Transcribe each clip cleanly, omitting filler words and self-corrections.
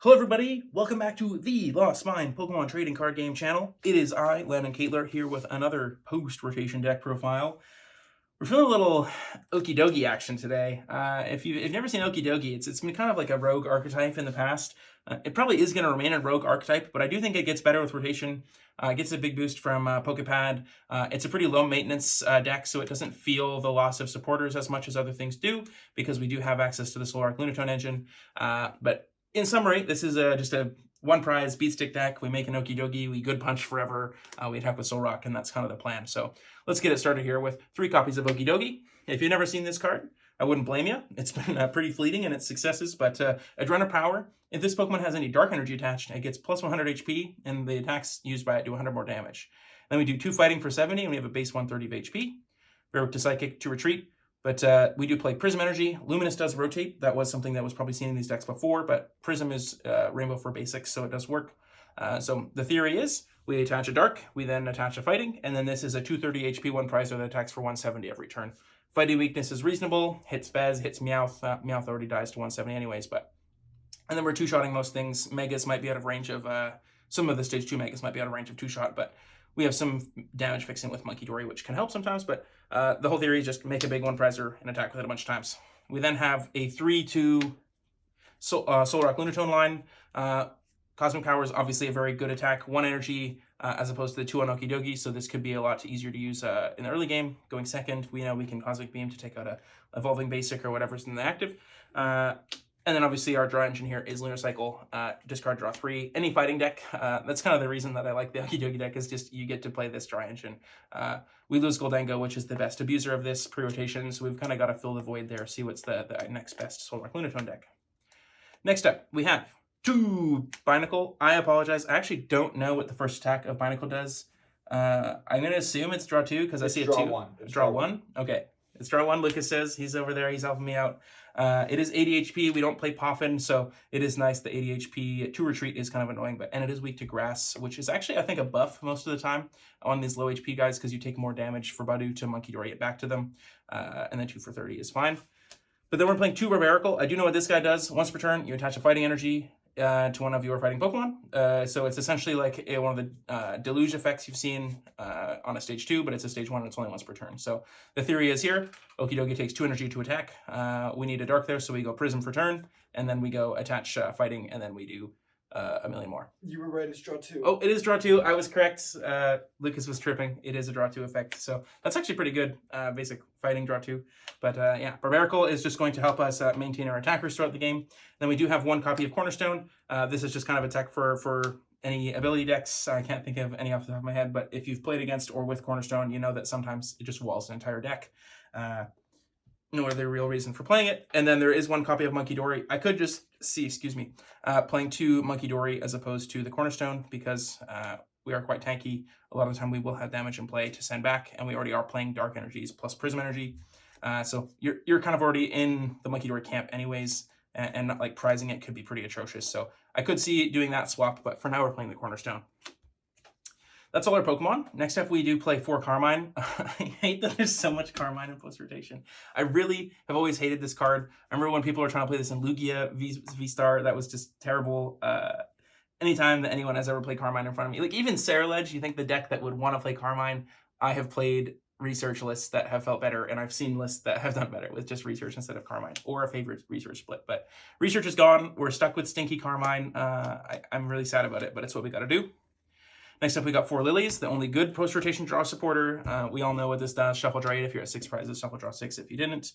Hello everybody, welcome back to the Lost Mine Pokemon Trading Card Game channel. It is I, Landen here with another post-rotation deck profile. We're feeling a little Okidogi action today. If you've never seen Okidogi, it's been kind of like a rogue archetype in the past. It probably is going to remain a rogue archetype, but I do think it gets better with rotation. It gets a big boost from Pokepad. It's a pretty low maintenance deck, so it doesn't feel the loss of supporters as much as other things do, because we do have access to the Solar Lunatone engine. But in summary, this is just a one prize beat stick deck. We make an Okidogi, we good punch forever, we attack with Soul Rock, and that's kind of the plan. So let's get it started here with 3 copies of Okidogi. If you've never seen this card, I wouldn't blame you. It's been pretty fleeting in its successes, but Adrena Power, if this Pokemon has any Dark Energy attached, it gets plus 100 HP, and the attacks used by it do 100 more damage. Then we do 2 Fighting for 70, and we have a base 130 of HP. Very to Psychic to retreat. But we do play Prism Energy. Luminous does rotate. That was something that was probably seen in these decks before, but Prism is Rainbow for basics, so it does work. So the theory is we attach a Dark, we then attach a Fighting, and then this is a 230 HP one prizer that attacks for 170 every turn. Fighting weakness is reasonable. Hits Fez, hits Meowth. Meowth already dies to 170 anyways, but... And then we're two-shotting most things. Megas might be out of range of... some of the Stage 2 Megas might be out of range of two-shot, but we have some damage fixing with Monkey Dory, which can help sometimes, but the whole theory is just make a big one prizer and attack with it a bunch of times. We then have a 3-2 Soul Rock Lunatone line. Cosmic Power is obviously a very good attack. 1 energy as opposed to the 2 on Okidogi, so this could be a lot easier to use in the early game. Going second, we know we can Cosmic Beam to take out a Evolving Basic or whatever's in the active. And then obviously our draw engine here is Lunar Cycle, discard, draw 3. Any fighting deck, that's kind of the reason that I like the Okidogi deck, is just you get to play this draw engine. We lose Goldango, which is the best abuser of this pre-rotation, so we've kind of got to fill the void there, see what's the next best Soul Rock Lunatone deck. Next up, we have 2 Binacle. I apologize, I actually don't know what the first attack of Binacle does. I'm going to assume it's draw 2, because I see a 2. Draw 1? Okay. It's draw 1, Lucas says. He's over there, he's helping me out. It is 80 HP. We don't play Poffin, so it is nice. The 80 HP to retreat is kind of annoying, and it is weak to grass, which is actually, I think, a buff most of the time on these low HP guys, because you take more damage for Badu to Monkey Dory it back to them, and then 2 for 30 is fine. But then we're playing 2 Barbarical. I do know what this guy does. Once per turn, you attach a Fighting Energy to one of your fighting Pokemon. So it's essentially like one of the deluge effects you've seen on a stage 2, but it's a stage 1 and it's only once per turn. So the theory is here, Okidogi takes 2 energy to attack. We need a Dark there, so we go Prism for turn, and then we go attach Fighting, and then we do a million more. You were right, it's draw 2. Oh, it is draw 2. I was correct. Lucas was tripping. It is a draw 2 effect. So that's actually pretty good. Basic Fighting draw 2. But yeah, Barbarical is just going to help us maintain our attackers throughout the game. Then we do have 1 copy of Cornerstone. This is just kind of a tech for any ability decks. I can't think of any off the top of my head, but if you've played against or with Cornerstone, you know that sometimes it just walls an entire deck. No other real reason for playing it. And then there is 1 copy of Monkey Dory. I could just see, playing 2 Monkey Dory as opposed to the Cornerstone, because we are quite tanky. A lot of the time we will have damage in play to send back, and we already are playing Dark Energies plus Prism Energy. So you're kind of already in the Monkey Dory camp anyways, and not like prizing it could be pretty atrocious. So I could see doing that swap, but for now we're playing the Cornerstone. That's all our Pokemon. Next up, we do play 4 Carmine. I hate that there's so much Carmine in post-rotation. I really have always hated this card. I remember when people were trying to play this in Lugia V-Star, that was just terrible. Anytime that anyone has ever played Carmine in front of me, like even Saraledge, you think the deck that would want to play Carmine, I have played research lists that have felt better, and I've seen lists that have done better with just research instead of Carmine, or a favorite research split. But research is gone. We're stuck with stinky Carmine. I'm really sad about it, but it's what we got to do. Next up, we got 4 Lilies, the only good post-rotation draw supporter. We all know what this does. Shuffle draw 8 if you're at 6 prizes, shuffle draw 6 if you didn't.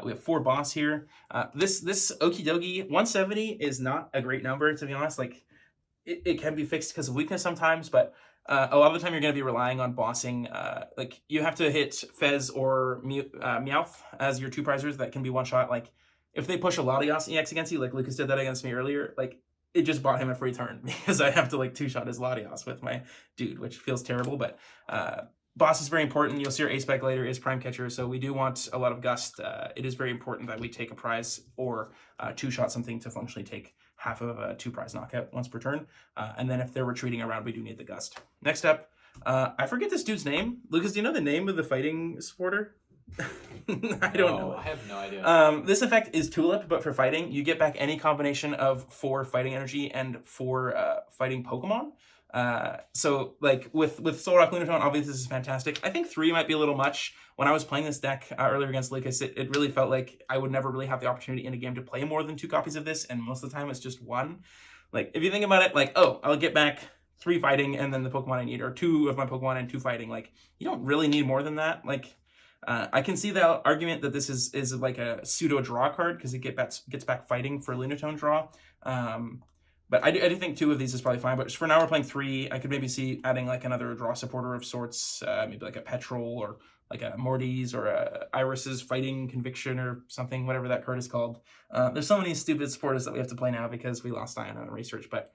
We have 4 Boss here. This Okidogi 170 is not a great number, to be honest. Like, it can be fixed because of weakness sometimes, but a lot of the time you're going to be relying on bossing. Like, you have to hit Fez or Meowth as your 2 prizers that can be one-shot. Like, if they push a Latios EX against you, like Lucas did that against me earlier, like, it just bought him a free turn, because I have to like 2-shot his Latios with my dude, which feels terrible. But boss is very important. You'll see our ace spec later is prime catcher, so we do want a lot of gust. It is very important that we take a prize or 2-shot something to functionally take half of a 2-prize knockout once per turn. And then if they're retreating around, we do need the gust. Next up, I forget this dude's name. Lucas, do you know the name of the fighting supporter? I don't know. I have no idea. This effect is Tulip, but for fighting, you get back any combination of 4 fighting energy and 4 fighting Pokemon. So like with Solrock Lunatone, obviously this is fantastic. I think 3 might be a little much. When I was playing this deck earlier against Lucas, it really felt like I would never really have the opportunity in a game to play more than 2 copies of this, and most of the time it's just 1. Like if you think about it, like, oh, I'll get back 3 fighting and then the Pokemon I need, or 2 of my Pokemon and 2 fighting. Like you don't really need more than that. Like I can see the argument that this is like a pseudo draw card because it gets back fighting for Lunatone draw. But I do think 2 of these is probably fine. But for now, we're playing 3. I could maybe see adding like another draw supporter of sorts, maybe like a Petrol or like a Morty's or a Iris's Fighting Conviction or something, whatever that card is called. There's so many stupid supporters that we have to play now because we lost Ion on research, but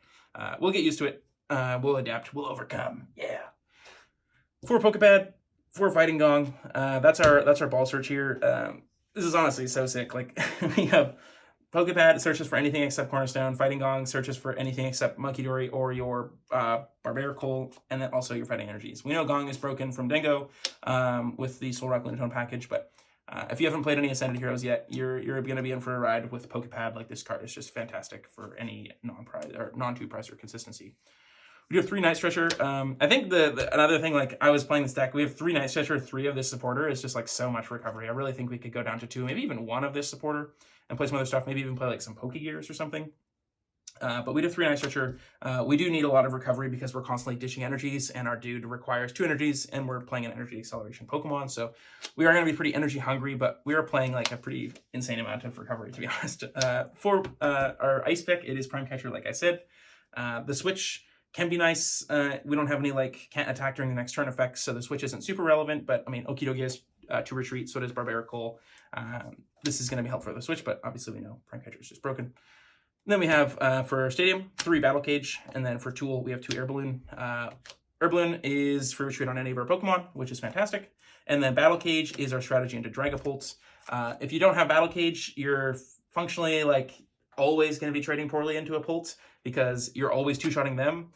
we'll get used to it. We'll adapt. We'll overcome. Yeah. 4 Pokepad, 4 Fighting Gong. That's our ball search here. This is honestly so sick. Like we have Pokepad searches for anything except Cornerstone. Fighting Gong searches for anything except Munkidori or your Barbarical, and then also your Fighting Energies. We know Gong is broken from Dingo with the Solrock Lunatone package, but if you haven't played any Ascended Heroes yet, you're going to be in for a ride with Pokepad. Like this card is just fantastic for any non-prize or non-2 prize or consistency. We do have 3 Night Stretcher. I think another thing, like I was playing this deck, we have 3 Night Stretcher, 3 of this supporter is just like so much recovery. I really think we could go down to 2, maybe even 1 of this supporter and play some other stuff. Maybe even play like some Pokegears or something. But we do 3 Night Stretcher. We do need a lot of recovery because we're constantly ditching energies, and our dude requires 2 energies, and we're playing an energy acceleration Pokemon. So we are going to be pretty energy hungry, but we are playing like a pretty insane amount of recovery, to be honest. For our Ice Pick, it is Prime Catcher, like I said. The switch can be nice. We don't have any like can't attack during the next turn effects, so the switch isn't super relevant, but I mean, Okidogi has 2 retreat, so does Barbarical. This is going to be helpful for the switch, but obviously we know Prime Catcher is just broken. Then we have, for Stadium, 3 Battle Cage, and then for Tool, we have 2 Air Balloon. Air Balloon is free retreat on any of our Pokemon, which is fantastic. And then Battle Cage is our strategy into Dragapult. If you don't have Battle Cage, you're functionally like always going to be trading poorly into a Pult because you're always 2-shotting them.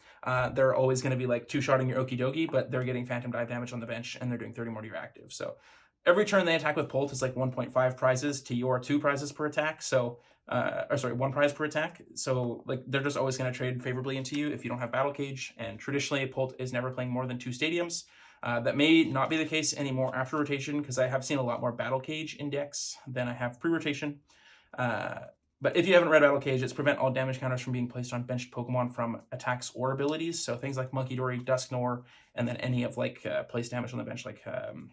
They're always going to be like 2-shotting your Okidogi, but they're getting Phantom Dive damage on the bench and they're doing 30 more to your active. So every turn they attack with Pult is like 1.5 prizes to your 2 prizes per attack. So, 1 prize per attack. So like they're just always going to trade favorably into you if you don't have Battle Cage. And traditionally, Pult is never playing more than 2 stadiums. That may not be the case anymore after rotation because I have seen a lot more Battle Cage in decks than I have pre-rotation. But if you haven't read Battle Cage, it's prevent all damage counters from being placed on benched Pokemon from attacks or abilities. So things like Munkidori, Dusknoir, and then any of like place damage on the bench like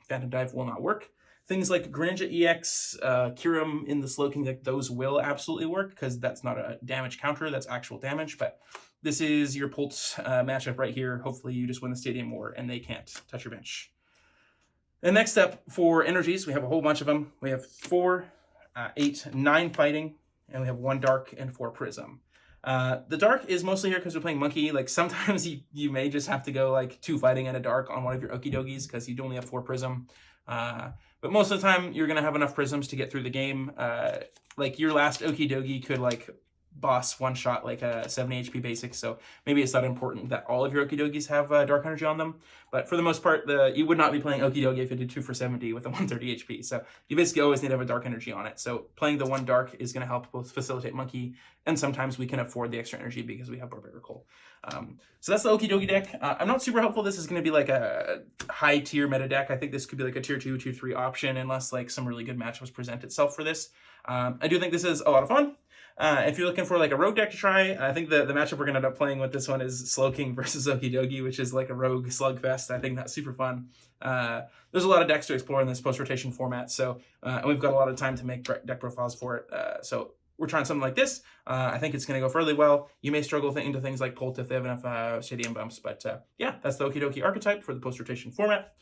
Phantom Dive will not work. Things like Greninja EX, Kyurem in the Slowking deck, those will absolutely work because that's not a damage counter, that's actual damage. But this is your Pulse matchup right here. Hopefully you just win the Stadium War and they can't touch your bench. The next up for energies, we have a whole bunch of them. We have 4, 8, 9 fighting, and we have 1 dark and 4 prism. The dark is mostly here because we're playing monkey. Like sometimes you may just have to go like 2 fighting and a dark on one of your Okidogis because you only have 4 prism. But most of the time you're going to have enough prisms to get through the game. Like your last Okidogi could like boss 1-shot like a 70 HP basic, so maybe it's not important that all of your Okidogis have dark energy on them, but for the most part, you would not be playing Okidogi if it did 2 for 70 with a 130 HP, so you basically always need to have a dark energy on it. So playing the 1 dark is going to help both facilitate monkey, and sometimes we can afford the extra energy because we have Barbarical. So that's the Okidogi deck. I'm not super helpful. This is going to be like a high tier meta deck. I think this could be like a tier 2, tier 3 option unless like some really good matchups present itself for this. I do think this is a lot of fun. If you're looking for like a rogue deck to try, I think the matchup we're going to end up playing with this one is Slowking versus Okidogi, which is like a rogue slugfest. I think that's super fun. There's a lot of decks to explore in this post-rotation format, so and we've got a lot of time to make deck profiles for it. So we're trying something like this. I think it's going to go fairly well. You may struggle into things like Pult if they have enough stadium bumps, but yeah, that's the Okidogi archetype for the post-rotation format.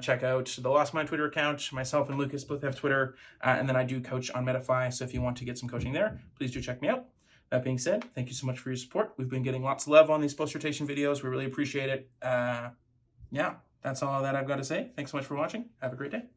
Check out the Lost Mind Twitter account. Myself and Lucas both have Twitter, and then I do coach on Metafy, so if you want to get some coaching there, please do check me out. That being said, thank you so much for your support. We've been getting lots of love on these post-rotation videos. We really appreciate it. Yeah, that's all that I've got to say. Thanks so much for watching. Have a great day.